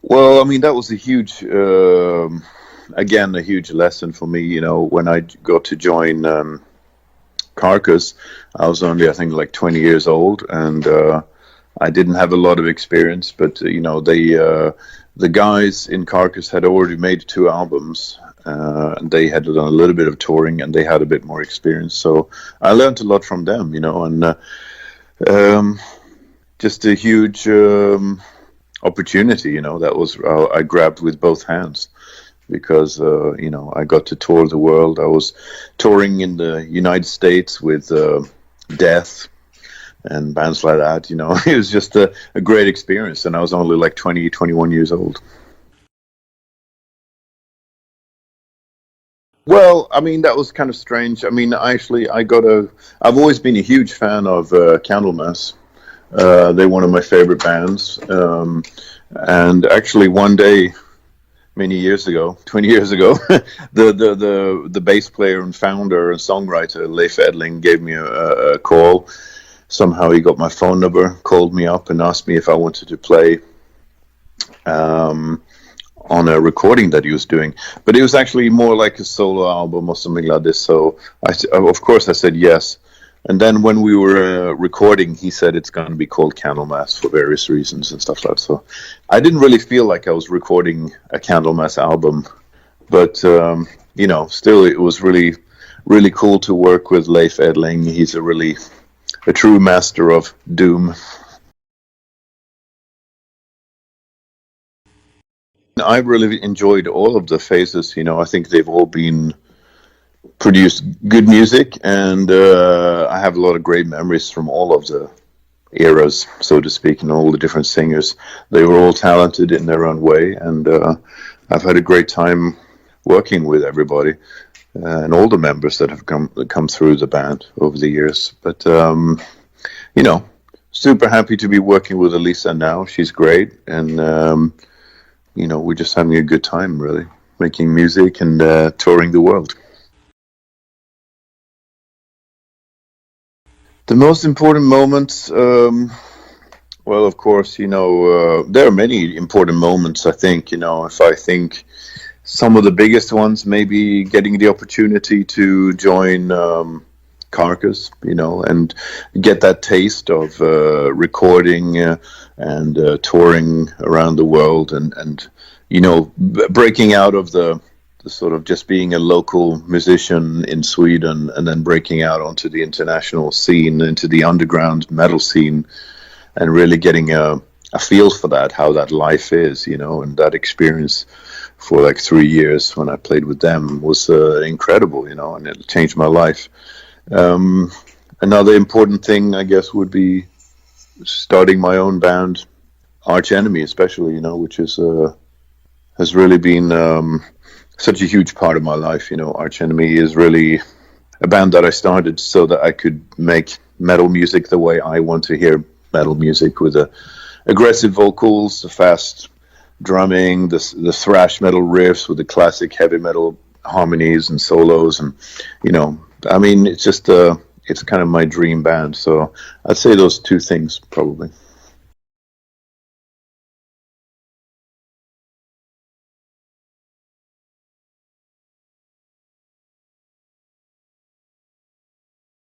Well, I mean, that was a huge, again, a huge lesson for me. You know, when I got to join Carcass, I was only, I think, like 20 years old, and I didn't have a lot of experience. But you know, the guys in Carcass had already made two albums. And they had done a little bit of touring, and they had a bit more experience. So I learned a lot from them, you know, and um, just a huge opportunity, you know, that was I grabbed with both hands because you know, I got to tour the world. I was touring in the United States with Death and bands like that. You know, it was just a great experience, and I was only like 20, 21 years old. Well, I mean, that was kind of strange. I mean, actually, I've always been a huge fan of Candlemass. They're one of my favorite bands. And actually, one day, many years ago, 20 years ago, the bass player and founder and songwriter Leif Edling gave me a call. Somehow he got my phone number, called me up, and asked me if I wanted to play um, on a recording that he was doing. But it was actually more like a solo album or something like this. So of course, I said yes. And then when we were recording, he said it's going to be called Candlemass for various reasons and stuff like that. So I didn't really feel like I was recording a Candlemass album, but you know, still it was really, really cool to work with Leif Edling. He's a true master of doom. I really enjoyed all of the phases. You know, I think they've all been produced good music, and I have a lot of great memories from all of the eras, so to speak, and all the different singers. They were all talented in their own way, and I've had a great time working with everybody and all the members that have come through the band over the years. But you know, super happy to be working with Elisa now. She's great, and you know, we're just having a good time, really, making music and touring the world. The most important moments, well, of course, you know, there are many important moments. I think, you know, if I think some of the biggest ones, maybe getting the opportunity to join Carcass, you know, and get that taste of recording and touring around the world, and you know, breaking out of the sort of just being a local musician in Sweden, and then breaking out onto the international scene, into the underground metal scene, and really getting a feel for that, how that life is, you know, and that experience for like 3 years when I played with them was incredible, you know, and it changed my life. Um, Another important thing, I guess, would be starting my own band, Arch Enemy, especially, you know, which is has really been such a huge part of my life. You know, Arch Enemy is really a band that I started so that I could make metal music the way I want to hear metal music, with the aggressive vocals, the fast drumming, the thrash metal riffs with the classic heavy metal harmonies and solos, and you know, I mean, it's just it's kind of my dream band. So I'd say those two things probably.